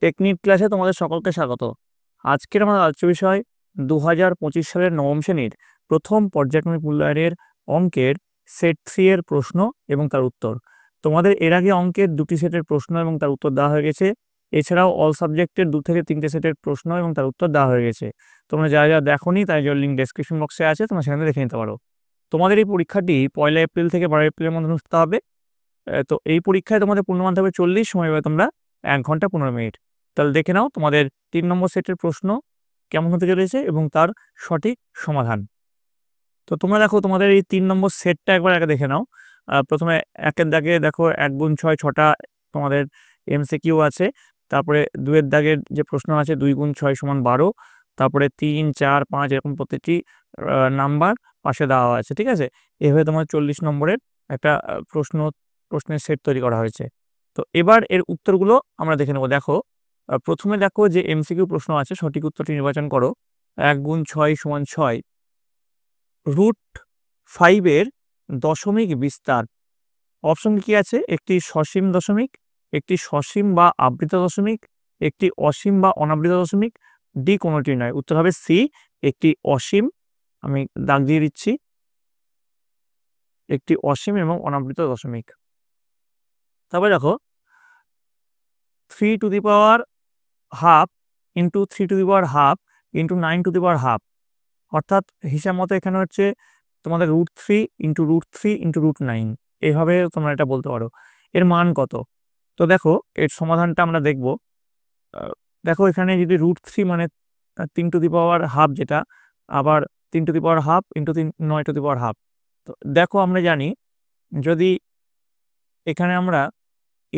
Technique ক্লাসে তোমাদের সকলকে স্বাগত। আজকের আমার আলোচ্য বিষয় 2025 সালের নবম শ্রেণীর প্রথম পর্যায়ক্রমিক মূল্যায়নের অঙ্কের সেট 3 এর প্রশ্ন এবং তার উত্তর। তোমাদের এর আগে অঙ্কের দুটি সেটের প্রশ্ন এবং তার উত্তর দেওয়া হয়ে গেছে। এছাড়াও অল সাবজেক্টের 2 থেকে 3টে সেটের প্রশ্ন এবং তার উত্তর দেওয়া হয়ে গেছে। তোমরা যারা যারা দেখোনি তার জন্য লিঙ্ক ডেসক্রিপশন বক্সে আছে, তোমরা সেখানে দেখে নিতে পারো। তোমাদের এই পরীক্ষাটি 1 এপ্রিল থেকে 12 এপ্রিলের মধ্যে অনুষ্ঠিত হবে। তো এই পরীক্ষায় তোমাদের পূর্ণমান থাকবে 40, সময় পাবে তোমরা 1 ঘন্টা 15 মিনিট। তাহলে দেখে নাও তোমাদের 3 নম্বর সেটের প্রশ্ন কেমন হতে চলেছে এবং তার সঠিক সমাধান। তো তোমরা দেখো তোমাদের এই 3 নম্বর সেটটা একবার আগে দেখে নাও। প্রথমে 1 এর দাগে দেখো 1 গুণ 6 6টা তোমাদের এমসিকিউ আছে। তারপরে 2 এর দাগের যে প্রশ্ন আছে 2 গুণ 6 সমান 12। তারপরে 3 4 5 এরকম প্রত্যেকটি নাম্বার পাশে দেওয়া আছে, ঠিক আছে। এভাবে তোমার 40 নম্বরের একটা প্রশ্নের সেট তৈরি করা হয়েছে। তো এবার এর উত্তরগুলো আমরা দেখে নেব। দেখো প্রথমে দেখো যে এমসিকিউ প্রশ্ন আছে, সঠিক উত্তরটি নির্বাচন করো। 1 গুণ 6 সমান 6, √5 এর দশমিক বিস্তার। অপশন কি আছে? একটি সসীম দশমিক, একটি সসীম বা আবৃত দশমিক, একটি অসীম বা অনাবৃত দশমিক, ডি কোনোটি নয়। উত্তর হবে সি, একটি অসীম। আমি দাগ দিয়ে দিচ্ছি, একটি অসীম এবং অনাবৃত দশমিক। তারপরে দেখো 3 to the power half into 3 to the power half into 9 two the power half, অর্থাৎ হিসাব মতো এখানে হচ্ছে তোমাদের √3 ইন্টু √3 ইন্টু √9, এইভাবে তোমরা এটা বলতে পারো। এর মান কত? তো দেখো এর সমাধানটা আমরা দেখব। দেখো এখানে যদি √3 মানে 3 টু দি পাওয়ার হাফ, যেটা আবার 3 to the power half into 9 two the power half. তো দেখো আমরা জানি যদি এখানে আমরা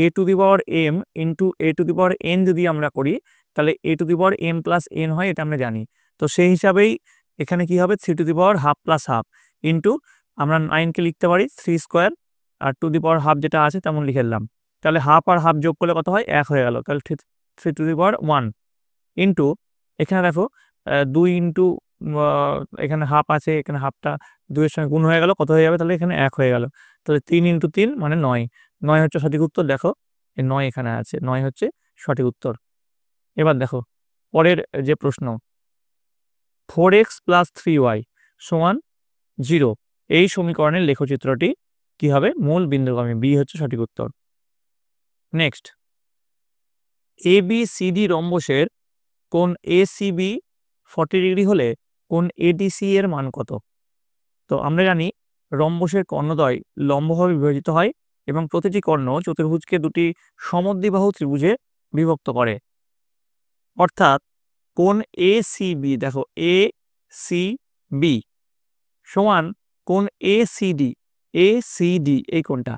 a two the power m into a two the power n যদি আমরা করি, তাহলে a two the power m plus n হয়, এটা আমরা জানি। তো সেই হিসাবেই এখানে কি হবে? 3 to the power half plus half into আমরা 9কে লিখতে পারি 3 স্কোয়ার, আর টু দি পাওয়ার হাফ যেটা আছে তেমন লিখে দিলাম। তাহলে হাফ আর হাফ যোগ করলে কত হয়? 1 হয়ে গেল। তাহলে 3 টু দি পাওয়ার 1 ইন্টু এখানে দেখো 2 ইন্টু এখানে হাফ আছে, এখানে হাফটা 2 এর সঙ্গে গুণ হয়ে গেল, কত হয়ে যাবে? তাহলে এখানে 1 হয়ে গেল। তাহলে 3 ইন্টু 3 মানে 9। 9 হচ্ছে সঠিক উত্তর। দেখো এই 9 এখানে আছে, 9 হচ্ছে সঠিক উত্তর। এবার দেখো পরের যে প্রশ্ন, 4x প্লাস 3y সমান 0, এই সমীকরণের লেখচিত্রটি কি হবে? মূল বিন্দুগামী। বি হচ্ছে সঠিক উত্তর। নেক্সট, ABCD রম্বসের কোণ ACB 40 ডিগ্রি হলে কোণ ADC এর মান কত? তো আমরা জানি রম্বসের কর্ণদ্বয় লম্বভাবে বিভাজিত হয় এবং প্রতিটি কর্ণ চতুর্ভুজকে দুটি সমদ্বিবাহু ত্রিভুজে বিভক্ত করে। অর্থাৎ কোণ ACB, দেখো ACB সমান কোণ ACD, ACD এই কোণটা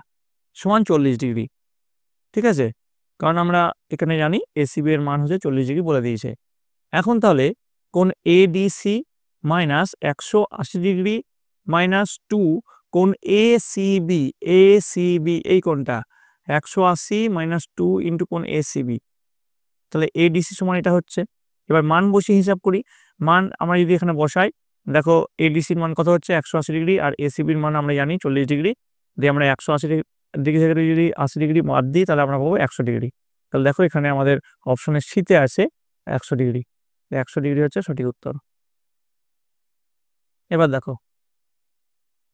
সমান 40 ডিগ্রি, ঠিক আছে। কারণ আমরা এখানে জানি ACB এর মান হচ্ছে 40 ডিগ্রি বলে দিয়েছে। এখন তাহলে কোণ ADC মাইনাস 180 ডিগ্রি মাইনাস 2 কোণ ACB, ACB এই কোণটা 180 মাইনাস 2 ইন্টু কোণ ACB, তাহলে ADC সমান এটা হচ্ছে। এবার মান বসিয়ে হিসাব করি। মান আমরা যদি এখানে বসাই, দেখো ADCর মান কত হচ্ছে? 180 ডিগ্রি, আর ACBর মান আমরা জানি 40 ডিগ্রি। দিয়ে আমরা 180 ডিগ্রি থেকে যদি 80 ডিগ্রি বাদ দিই, তাহলে আমরা পাবো 100 ডিগ্রি। তাহলে দেখো এখানে আমাদের অপশনের শীতে আছে 100 ডিগ্রি। 100 ডিগ্রি হচ্ছে সঠিক উত্তর। এবার দেখো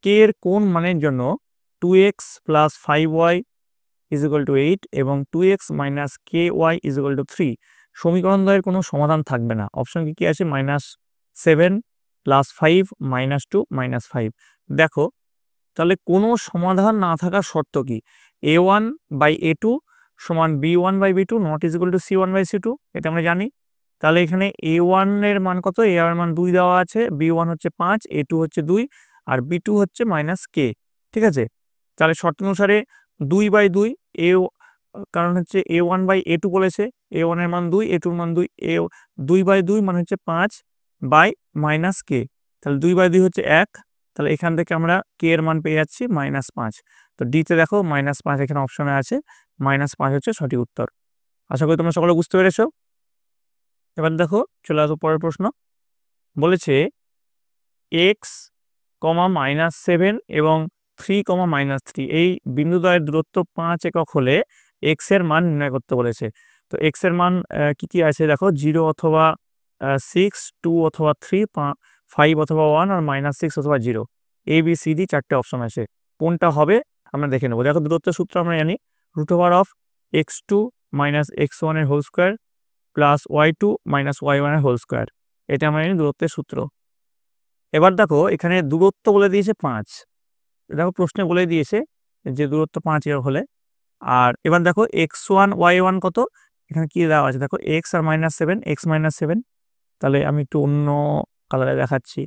কে এর কোন মানের জন্য 2x plus 5y equal to 8 এবং 2x minus ky equal to 3 সমীকরণ দ্বয়ের কোনো সমাধান থাকবে না। অপশন কি আছে? -7 প্লাস 5 -2 -5। দেখো তাহলে কোনো সমাধান না থাকার শর্ত কি? a1/a2 সমান b1/b2 not equal to c1/c2, এটা আমরা জানি। তাহলে এখানে a1 এর মান কত? a এর মান 2 দেওয়া আছে, b1 হচ্ছে 5, a2 হচ্ছে 2 আর b2 হচ্ছে -k, ঠিক আছে। তাহলে শর্ত অনুসারে 2/2 a, কারণ হচ্ছে a1/a2 বলেছে, a1 এর মান 2, a2 এর মান 2, 2/2 মানে হচ্ছে 5/-k, তাহলে 2/2 হচ্ছে 1। তাহলে এখান থেকে আমরা k এর মান পেয়ে যাচ্ছি -5। তো ডিতে দেখো -5 এখানে অপশনে আছে, -5 হচ্ছে সঠিক উত্তর। আশা করি তোমরা সকলে বুঝতে পেরেছো। এবার দেখো চলে আসো পরের প্রশ্ন। বলেছে x, -7 এবং 3, -3 এই বিন্দুদ্বয়ের দূরত্ব 5 একক হলে x এর মান নির্ণয় করতে বলেছে। তো এক্স এর মান কি কি আছে দেখো, 0 অথবা 6, 2 অথবা 3, 5 অথবা 1, আর -6 অথবা 0। ABCD 4টে অপশন আছে, কোনটা হবে আমরা দেখে নেবো। দেখো দূরত্বের সূত্র আমরা জানি, √x2 - x1 এর whole square plus y2 - y1 এর হোল স্কোয়ার, এটা আমরা জানি দূরত্বের সূত্র। এবার দেখো এখানে দূরত্ব বলে দিয়েছে 5, দেখো প্রশ্নে বলে দিয়েছে যে দূরত্ব 5 এর হলে। আর এবার দেখো x1 y1 কত, এখানে কি দেওয়া আছে দেখো, x আর -7, x -7, তাহলে আমি একটু অন্য কালারে দেখাচ্ছি।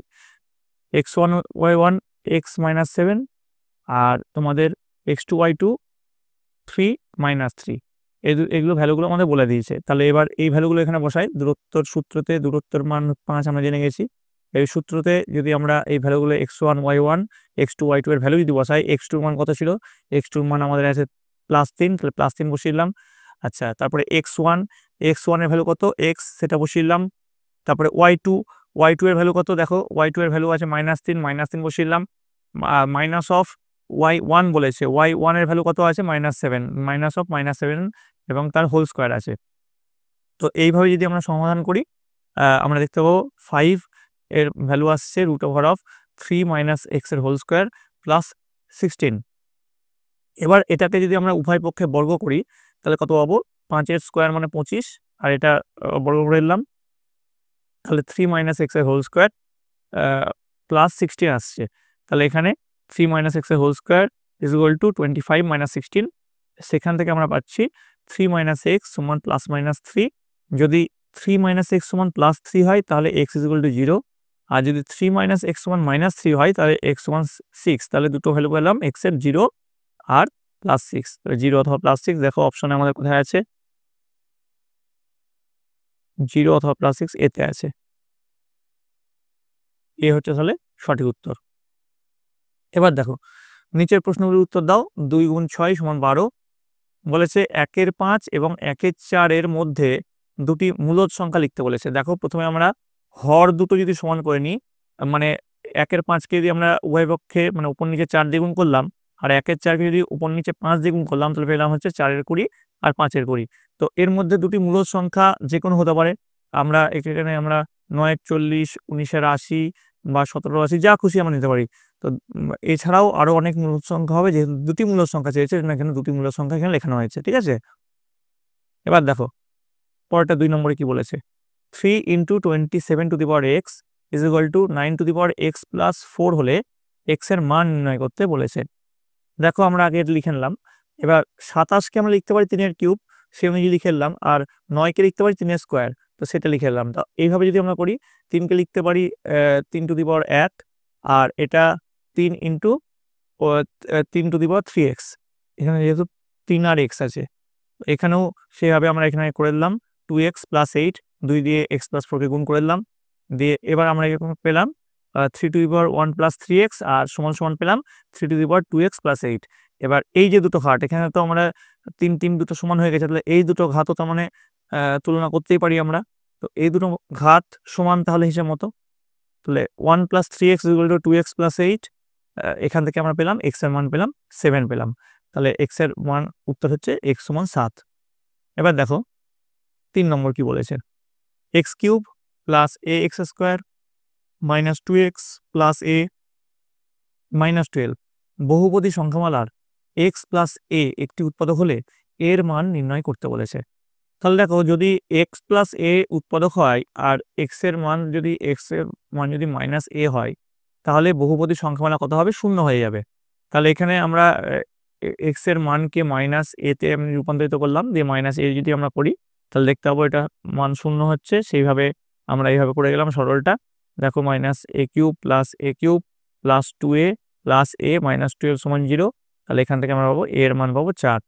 x1 y1 x -7, আর তোমাদের x2 y2 3 -3, এগুলো ভ্যালুগুলো আমাদের বলে দিয়েছে। তাহলে এবার এই ভ্যালুগুলো এখানে বসাই, দূরত্বর সূত্রতে দূরত্বের মান 5 আমরা জেনে গেছি। এই সূত্রতে যদি আমরা এই ভ্যালুগুলো x1 y1 x2 y2 এর ভ্যালু যদি বসাই, x2 মান কত ছিল, x2 মান আমাদের আছে +3, তাহলে +3 বসিয়ে দিলাম। আচ্ছা, তারপরে x1 এর ভ্যালু কত, x, সেটা বসিয়ে দিলাম। তারপরে y2 এর ভ্যালু কত, দেখো y2 এর ভ্যালু আছে -3, -3 বসিয়ে দিলাম। মাইনাস অফ y1 বলেছে, y1 এর ভ্যালু কত আছে, -7, মাইনাস অফ -7 এবং তার হোল স্কোয়ার আছে। তো এইভাবে যদি আমরা সমাধান করি, আমরা দেখতে পাবো 5 এর ভ্যালু আসছে √3 - x এর হোল স্কোয়ার প্লাস 16। এবার এটাকে যদি আমরা উভয় পক্ষে বর্গ করি, তাহলে কত পাবো, 5 এর স্কোয়ার মানে 25, আর এটা বর্গ করে দিলাম, তাহলে 3 - x এর হোল স্কোয়ার প্লাস 16 আসছে। তাহলে এখানে 3 - x এর whole square is equal to 25 - 16। সেখান থেকে আমরা পাচ্ছি 3 - x সমান +-3। যদি 3 - x সমান +3 হয় তাহলে x ইজ ইকুয়াল টু 0, আর যদি 3 - x সমান -3 হয় তাহলে x সমান 6। তাহলে দুটো ভ্যালু পেলাম, x এর 0 আর +6, 0 অথবা +6। দেখো অপশনে আমাদের কোথায় আছে, 0 অথবা +6 এতে আছে। এ হচ্ছে তাহলে সঠিক উত্তর। এবার দেখো নিচের প্রশ্নগুলির উত্তর দাও। 2 × 6 = 12 বলেছে, 1 × 5 এবং 1 × 4 এর মধ্যে দুটি মূলদ সংখ্যা লিখতে বলেছে। দেখো প্রথমে আমরা হর দুটো যদি সমান করে নিই, মানে 1 × 5কে যদি আমরা উভয় পক্ষে মানে উপর নিচে 4 দ্বিগুণ করলাম, আর 1 × 4কে যদি উপর নিচে 5 দ্বিগুণ করলাম, তাহলে পেলাম হচ্ছে 4 × 20 আর 5 × 20। তো এর মধ্যে দুটি মূলদ সংখ্যা যে কোনো হতে পারে। আমরা এখানে আমরা 9 × 40, 19 × 80 বা 17 × 80 যা খুশি আমরা নিতে পারি। তো এছাড়াও আরো অনেক মূলদ সংখ্যা হবে, যেহেতু দুটি মূলদ সংখ্যা চেয়েছে এখানে দুটি মূলদ সংখ্যা এখানে লেখানো হয়েছে, ঠিক আছে। এবার দেখো পরেরটা 2 নম্বরে কি বলেছে, 3 × 27⁻x is equal two 9⁻x + 4 হলে x এর মান নির্ণয় করতে বলেছে। দেখো আমরা আগে লিখে নিলাম। এবার 27কে আমরা লিখতে পারি 3 এর কিউব, সে অনুযায়ী লিখে নিলাম। আর 9কে লিখতে পারি 3 এর স্কোয়ার, তো সেটা লিখে নিলাম। তো এইভাবে যদি আমরা করি, 3কে লিখতে পারি 3⁻1, আর এটা 3 × 3⁻3x, এখানে যেহেতু 3 আর x আছে, এখানেও সেভাবে আমরা এখানে করে দিলাম 2x + 8, 2 দিয়ে x + 4কে গুণ করে দিলাম। দিয়ে এবার আমরা এরকম পেলাম 3⁻1 + 3x আর সমান পেলাম 3⁻2x + 8। এবার এই যে দুটো ঘাত, এখানে তো আমরা 3 দুটো সমান হয়ে গেছে, তাহলে এই দুটো ঘাতও তো মানে তুলনা করতেই পারি আমরা। তো এই দুটো ঘাত সমান তাহলে হিসাব মতো, তাহলে 1 + 3x = 2x + 8। এখান থেকে আমরা পেলাম x এর মান পেলাম 7 পেলাম। তাহলে x এর মান উত্তর হচ্ছে x = 7। এবার দেখো 3 নম্বর কি বলেছে, x³ + ax² - 2x + a - 12 বহুপদী সংখ্যামালার x + a একটি উৎপাদক হলে এর মান নির্ণয় করতে বলেছে। তাহলে দেখো যদি x + a উৎপাদক হয় আর x এর মান যদি -a হয়, তাহলে বহুপদী সংখ্যামালা কত হবে, 0 হয়ে যাবে। তাহলে এখানে আমরা x এর মানকে -a তে আমি রূপান্তরিত করলাম, দিয়ে -a যদি আমরা করি তাহলে দেখতে পাবো এটা মান 0 হচ্ছে। সেইভাবে আমরা এইভাবে করে গেলাম সরলটা। দেখো -a³ + a³ + 2a + a - 12 = 0। তাহলে এখান থেকে আমরা পাবো a এর মান পাবো 4।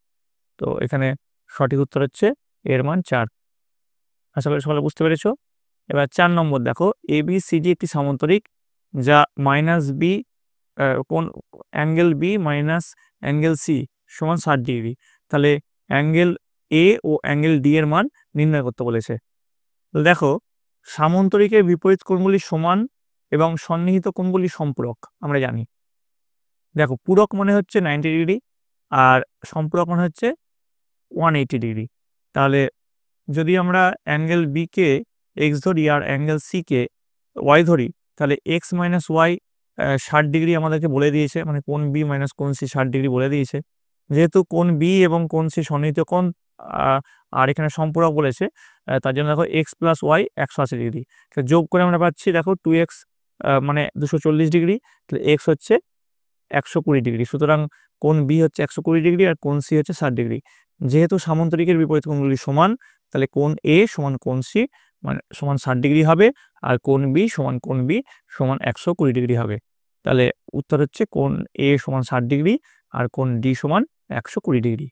তো এখানে সঠিক উত্তর হচ্ছে a এর মান 4। আশা করি সকলে বুঝতে পেরেছো। এবার 4 নম্বর দেখো, ABCD একটি সামান্তরিক যা -b কোণ angle B - angle C = 60 degree. তাহলে অ্যাঙ্গেল A ও অ্যাঙ্গেল D এর মান নির্ণয় করতে বলেছে। দেখো সামান্তরিকের বিপরীত কোণগুলি সমান এবং সন্নিহিত কোণগুলি সম্পূরক আমরা জানি। দেখো পূরক মানে হচ্ছে 90 ডিগ্রি আর সম্পূরক মানে হচ্ছে 180 ডিগ্রি। তাহলে যদি আমরা অ্যাঙ্গেল বি কে এক্স ধরি আর অ্যাঙ্গেল সি কে ওয়াই ধরি, তাহলে এক্স মাইনাস ওয়াই 60 ডিগ্রি আমাদেরকে বলে দিয়েছে, মানে কোণ বি মাইনাস কোণ সি 60 ডিগ্রি বলে দিয়েছে। যেহেতু কোণ বি এবং কোণ সি সন্নিহিত কোণ আর এখানে সম্পূরক বলেছে, তার জন্য দেখো এক্স প্লাস ওয়াই 180 ডিগ্রি যোগ করে আমরা পাচ্ছি দেখো 2x মানে 240 ডিগ্রি, তাহলে এক্স হচ্ছে 120 ডিগ্রি। সুতরাং কোণ বি হচ্ছে 120 ডিগ্রি আর কোণ সি হচ্ছে 60 ডিগ্রি। যেহেতু সামান্তরিকের বিপরীত কোণগুলি সমান, তাহলে কোণ এ সমান কোণ সি মানে সমান 60 ডিগ্রি হবে, আর কোণ বি সমান কোণ বি সমান 120 ডিগ্রি হবে। তাহলে উত্তর হচ্ছে কোণ এ সমান 60 ডিগ্রি আর কোণ ডি সমান 120 ডিগ্রি।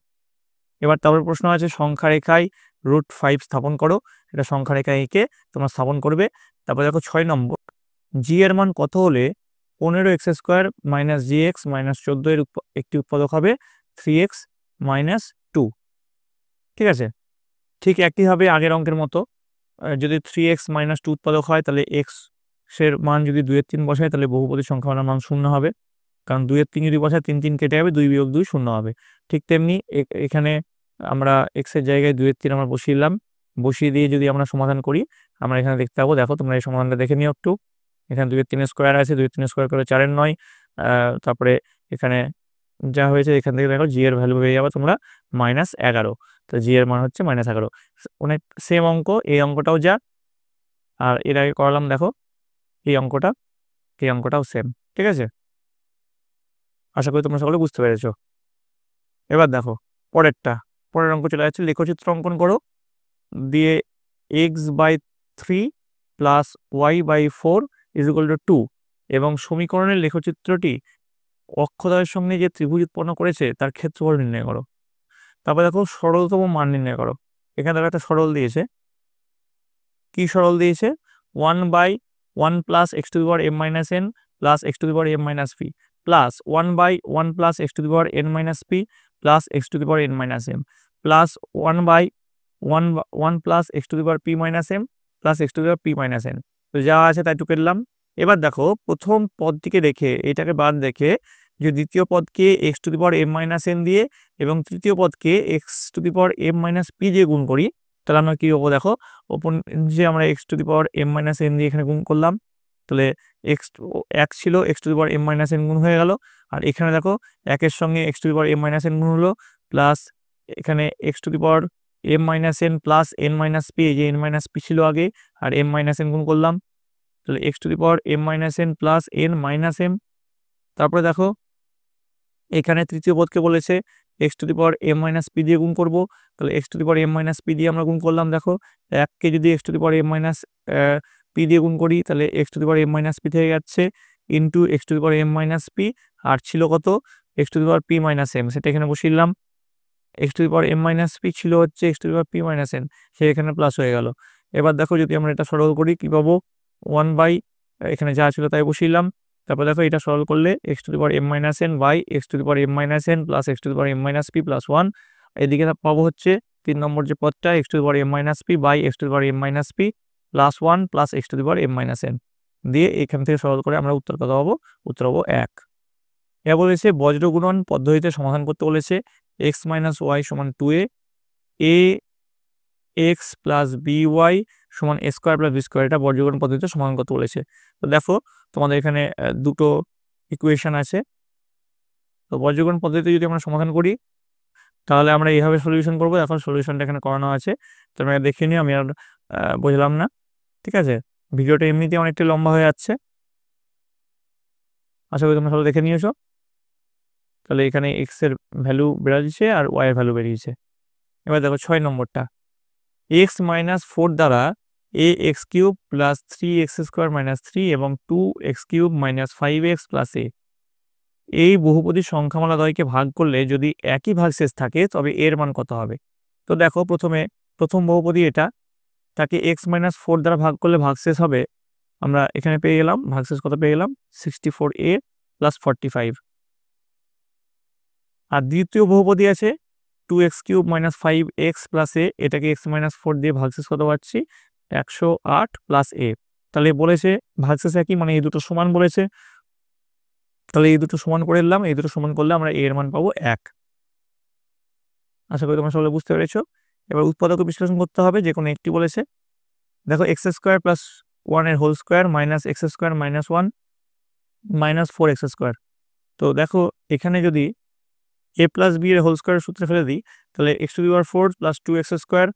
এবার তারপর প্রশ্ন আছে সংখ্যা রেখায় √5 স্থাপন করো। এটা সংখ্যা রেখায় এঁকে তোমরা স্থাপন করবে। তারপর দেখো 6 নম্বর, জি এর মান কত হলে 15x² মাইনাস জিএক্স মাইনাস 14 এর একটি উৎপাদক হবে 3x মাইনাস 2। ঠিক আছে, ঠিক একইভাবে আগের অঙ্কের মতো, যদি 3x মাইনাস 2 উৎপাদক হয় তাহলে x এর মান যদি 2/3 বসায় তাহলে বহুপদী সংখ্যার মান 0 হবে, কারণ 2/3 যদি বসায় 3 3 কেটে যাবে, 2 বিয়োগ 2 0 হবে। ঠিক তেমনি এখানে আমরা x এর জায়গায় 2/3 আমরা বসিয়ে দিয়ে যদি আমরা সমাধান করি, আমরা এখানে দেখতে পাবো, দেখো তোমরা এই সমাধানটা দেখে নিও একটু। এখানে 2/3 স্কোয়ার আছে, 2/3 স্কোয়ার করে 4 9। তারপরে এখানে যা হয়েছে এখান থেকে দেখো জি এর ভ্যালু হয়ে যাবে তোমরা -11। তো জি এর মান হচ্ছে -11। অনেক সেম অঙ্ক, এই অঙ্কটাও যা আর এর আগে করলাম দেখো এই অঙ্কটাও সেম। ঠিক আছে, আশা করি তোমরা সকলে বুঝতে পেরেছো। এবার দেখো পরের অঙ্ক চলে যাচ্ছে, লেখচিত্র অঙ্কন করো দিয়ে x/3 প্লাস y/4 = 2 এবং সমীকরণের লেখচিত্রটি অক্ষদ্বয়ের সঙ্গে যে ত্রিভুজ উৎপন্ন করেছে তার ক্ষেত্রফল নির্ণয় করো। তারপর দেখো সরলতম মান নির্ণয় করো। এখানে দেখো একটা সরল দিয়েছে, কি সরল দিয়েছে 1/1 plus x⁻m-n plus x⁻m-p plus 1/1 plus x⁻n-p plus x⁻n-m plus 1/1 plus x⁻p-m plus x⁻p-n। তো যা আছে তাই টুকে দিলাম। এবার দেখো প্রথম পদটিকে রেখে এটাকে বাদ রেখে যে দ্বিতীয় পদকে x⁻m-n দিয়ে এবং তৃতীয় পদকে x⁻m-p দিয়ে গুণ করি, তাহলে আমরা কি হবো দেখো, ওপর যে আমরা x⁻m-n দিয়ে এখানে গুণ করলাম, তাহলে এক ছিল x⁻m-n গুণ হয়ে গেল, আর এখানে দেখো একের সঙ্গে x⁻m-n গুণ হলো, প্লাস এখানে x⁻m-n প্লাস n-p, যে n-p ছিল আগে আর m-n গুণ করলাম, তাহলে x⁻m-n প্লাস n-m। তারপরে দেখো এখানে তৃতীয় পদকে বলেছে x⁻m-p দিয়ে গুণ করব, তাহলে x⁻m-p দিয়ে আমরা গুণ করলাম। দেখো এককে যদি x⁻m-p দিয়ে গুণ করি তাহলে x⁻m-p থেকে যাচ্ছে ইন্টু x⁻m-p, আর ছিল কত x⁻p-m, সেটা এখানে বসিলাম। x⁻m-p ছিল হচ্ছে x⁻p-n, সে এখানে প্লাস হয়ে গেল। এবার দেখো যদি আমরা এটা সরল করি কি পাবো, 1/ এখানে যা ছিল তাই বসিলাম। তারপর দেখো এটা সরল করলে x⁻m-n by x⁻m-n plus x⁻m-p plus 1, এদিকে পাবো হচ্ছে 3 নম্বর যে পদটা x⁻m-p by x⁻m-p plus 1 plus x⁻m-n দিয়ে এখান থেকে সরল করে আমরা উত্তর কত পাবো, উত্তর পাবো 1। এবার বলেছে বজ্র গুণন পদ্ধতিতে সমাধান করতে বলেছে x - y = 2a, ax plus by সমান a² প্লাস b², এটা বজ্রগুণন পদ্ধতিতে সমাধান করতে বলেছে। তো দেখো তোমাদের এখানে দুটো ইকুয়েশন আছে, তো বজ্রগুণন পদ্ধতিতে যদি আমরা সমাধান করি তাহলে আমরা এইভাবে সলিউশন করবো। এখন সলিউশনটা এখানে করানো আছে, তোমরা দেখে নিও, আমি আর বুঝলাম না। ঠিক আছে, ভিডিওটা এমনিতে অনেকটা লম্বা হয়ে যাচ্ছে, আশা করি তোমরা সবাই দেখে নিয়েছো। তাহলে এখানে এক্স এর ভ্যালু বেরিয়েছে আর ওয়াই এর ভ্যালু বেরিয়েছে। এবার দেখো 6 নম্বরটা, x-4 দ্বারা ax³ প্লাস 3x² - 3 এবং 2x³ - 5x প্লাস a এই বহুপদী সংখ্যামালাদ্বয়কে ভাগ করলে যদি একই ভাগশেষ থাকে তবে এর মান কত হবে। তো দেখো প্রথম বহুপদী এটা, তাকে x-4 দ্বারা ভাগ করলে ভাগশেষ হবে, আমরা এখানে পেয়ে গেলাম ভাগশেষ কত পেয়ে গেলাম 64a প্লাস 45। আর দ্বিতীয় বহুপদী আছে 2x³ - 5x প্লাস a, এটাকে x-4 দিয়ে ভাগশেষ কত পাচ্ছি 108 প্লাস a। তাহলে বলেছে ভাগশেষ একই, মানে এই দুটো সমান বলেছে, তাহলে এই দুটো সমান করে নিলাম, এই দুটো সমান করলে আমরা a এর মান পাবো 1। আশা করি তোমরা সকলে বুঝতে পেরেছো। এবার উৎপাদক বিশ্লেষণ করতে হবে, যে কোনো একটি বলেছে। দেখো এক্স স্কোয়ার প্লাস 1 এর whole square minus x square minus 1 minus 4x square. তো দেখো এখানে যদি a প্লাস বি এর হোল স্কোয়ার সূত্রে ফেলে দিই, তাহলে x⁴ plus 2x square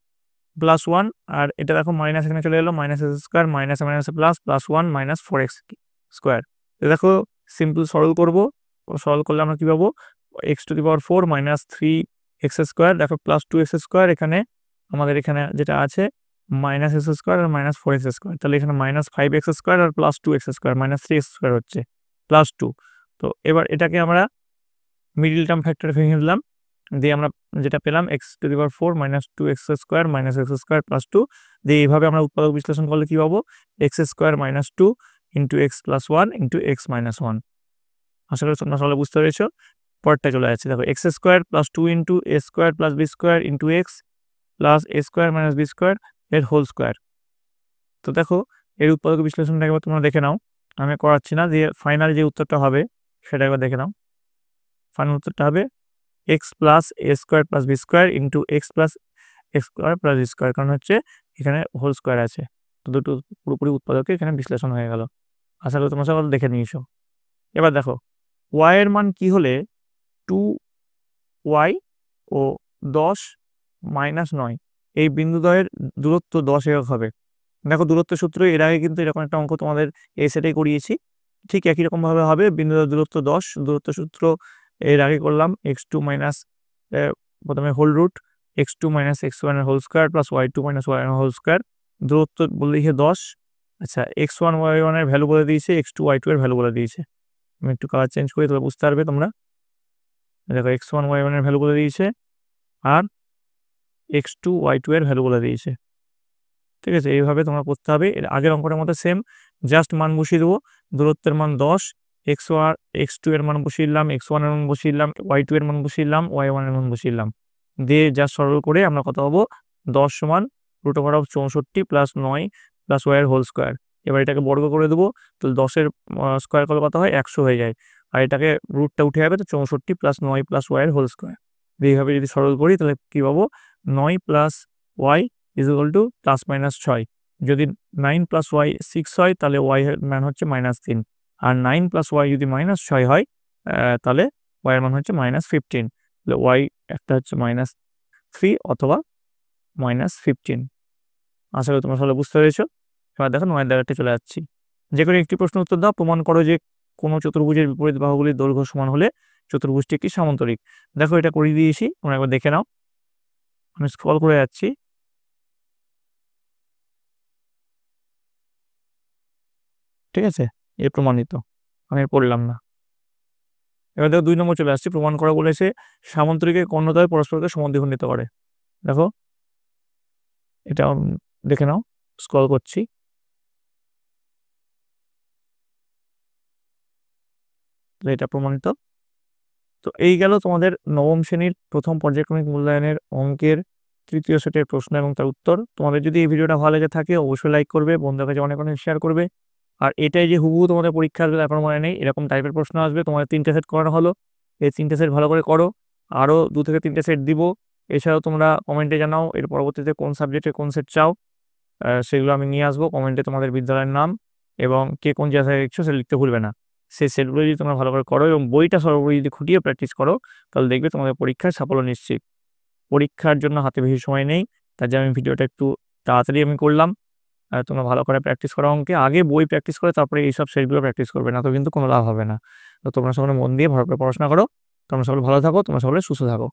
plus 1, আর এটা দেখো মাইনাস এখানে চলে এলো, minus x square minus minus plus plus 1 minus 4x square. তো দেখো সিম্পল সরল করব, সরল করলে আমরা কি পাবো, x⁴ মাইনাস 3x স্কোয়ার, দেখো প্লাস 2x স্কোয়ার, এখানে আমাদের এখানে যেটা আছে মাইনাস এক্স স্কোয়ার আর মাইনাস 4x স্কোয়ার, তাহলে এখানে মাইনাস 5x স্কোয়ার আর plus 2x square minus 3x square হচ্ছে প্লাস 2। তো এবার এটাকে আমরা মিডিল টার্ম ফ্যাক্টরে ভেঙে দিলাম, দিয়ে আমরা যেটা পেলাম x⁴ minus 2x square minus x square plus 2, দিয়ে এইভাবে আমরা উৎপাদক বিশ্লেষণ করলে কি পাবো, x square minus 2 into x plus 1 into x minus 1। আশা করি তোমরা সবাই বুঝতে পেরেছো। পরটা চলে যাচ্ছে, দেখো x square plus 2 into a square plus b square into x plus a square minus b square এর হোল স্কোয়ার। তো দেখো এর উৎপাদক বিশ্লেষণটা একবার তোমরা দেখে নাও, আমি করাচ্ছি না, দিয়ে ফাইনাল যে উত্তরটা হবে সেটা একবার দেখে নাও। ফাইনাল উত্তরটা হবে x plus a square plus b square into x plus x square plus b square, কারণ হচ্ছে এখানে হোল স্কোয়ার আছে। তো দুটো পুরোপুরি উৎপাদকে এখানে বিশ্লেষণ হয়ে গেল। আশা করি তোমরা সকল দেখে নিয়েছো। এবার দেখো ওয়াই এর মান কি হলে 2y ও 10 মাইনাস 9 এই বিন্দুদ্বয়ের দূরত্ব 10 একক হবে। দেখো দূরত্ব সূত্র এর আগে কিন্তু এরকম একটা অঙ্ক তোমাদের এই সেটাই করিয়েছি, ঠিক একই রকমভাবে হবে। বিন্দুদ্বয়ের দূরত্ব 10, দূরত্ব সূত্র এর আগে করলাম x2 মাইনাস প্রথমে whole root x2 minus x1 এর whole square plus y2 minus y1 এর হোল স্কোয়ার, দূরত্ব বলে দিয়েছে 10। আচ্ছা x1 y1 এর ভ্যালু বলে দিয়েছে, x2 y2 এর ভ্যালু বলে দিয়েছে। আমি একটু কালার চেঞ্জ করি তাহলে বুঝতে পারবে তোমরা। দেখো x1 y1 এর ভ্যালু বলে দিয়েছে আর x2 y2 এর ভ্যালু বলে দিয়েছে। ঠিক আছে, এইভাবে তোমরা করতে হবে। এর আগের অঙ্কটার মতো সেম, জাস্ট মান বসিয়ে দেবো। দূরত্বের মান 10, x2 এর মান বসিয়ে দিলাম, x1 এর মান বসিয়ে দিলাম, y2 এর মান বসিয়ে দিলাম, y1 এর মান বসিয়ে দিলাম, দিয়ে জাস্ট সরল করে আমরা কত পাবো, 10 সমান √64 প্লাস 9 প্লাস y এর হোল স্কোয়ার। এবার এটাকে বর্গ করে দেবো, তো 10-এর স্কোয়ার করলে কত হয়, 100 হয়ে যায়, আর এটাকে রুটটা উঠে যাবে, তো 64 প্লাস 9 প্লাস y এর হোল স্কোয়ার। এইভাবে যদি সরল করি তাহলে কি পাবো, 9 plus y equal to plus minus 6। যদি 9 প্লাস y 6 হয় তাহলে y এর মান হচ্ছে -3, আর 9 প্লাস y যদি -6 হয় তাহলে y এর মান হচ্ছে -15। তাহলে y একটা হচ্ছে -3 অথবা -15। আশা করি তোমরা সবাই বুঝতে পেরেছো। এবার দেখো 9 জায়গাতে চলে যাচ্ছি। যে কোনো একটি প্রশ্ন উত্তর দাও, প্রমাণ করো যে কোনো চতুর্ভুজের বিপরীত বাহুগুলির দৈর্ঘ্য সমান হলে চতুর্ভুজটি একটি সামান্তরিক। দেখো এটা করে দিয়েছি, তোমরা একবার দেখে নাও। আমি স্ক্রল করে যাচ্ছি। ঠিক আছে, এ প্রমাণিত, আমি পড়লাম না। এবার দেখো 2 নম্বর চলে আসছে, প্রমাণ করা বলেছে সামান্তরিকের কর্ণদ্বয় পরস্পরকে সমদ্বিখণ্ডিত করে। দেখো এটা দেখে নাও, স্ক্রল করছি। এটা প্রমাণিত। তো এই গেল তোমাদের নবম শ্রেণীর প্রথম পর্যায়ক্রমিক মূল্যায়নের অঙ্কের তৃতীয় সেটের প্রশ্ন এবং তার উত্তর। তোমাদের যদি এই ভিডিওটা ভালো লেগে থাকে অবশ্যই লাইক করবে, বন্ধুদের কাছে অনেক অনেক শেয়ার করবে। আর এটাই যে হুবহু তোমাদের পরীক্ষা আসবে তারপর মনে নেই, এরকম টাইপের প্রশ্ন আসবে। তোমাদের 3টে সেট করানো হলো, এই 3টে সেট ভালো করে করো, আরও 2 থেকে 3টে সেট দিব। এছাড়াও তোমরা কমেন্টে জানাও এর পরবর্তীতে কোন সাবজেক্টে কোন সেট চাও, সেগুলো আমি নিয়ে আসবো। কমেন্টে তোমাদের বিদ্যালয়ের নাম এবং কে কোন জায়গায় লিখছো সেটা লিখতে ভুলবে না। সেই সেটগুলো যদি তোমরা ভালো করে করো এবং বইটা সর্বোপরি যদি খুঁটিয়ে প্র্যাকটিস করো, তাহলে দেখবে তোমাদের পরীক্ষায় সাফল্য নিশ্চিত। পরীক্ষার জন্য হাতে বেশি সময় নেই, তার জন্য আমি ভিডিওটা একটু তাড়াতাড়ি আমি করলাম। তোমরা ভালো করে প্র্যাকটিস করো অঙ্কে, আগে বই প্র্যাকটিস করে তারপরে এইসব সেটগুলো প্র্যাকটিস করবে, না তো কিন্তু কোনো লাভ হবে না। তো তোমরা সকলে মন দিয়ে ভালো করে পড়াশোনা করো। তোমরা সকলে ভালো থাকো, তোমরা সকলে সুস্থ থাকো।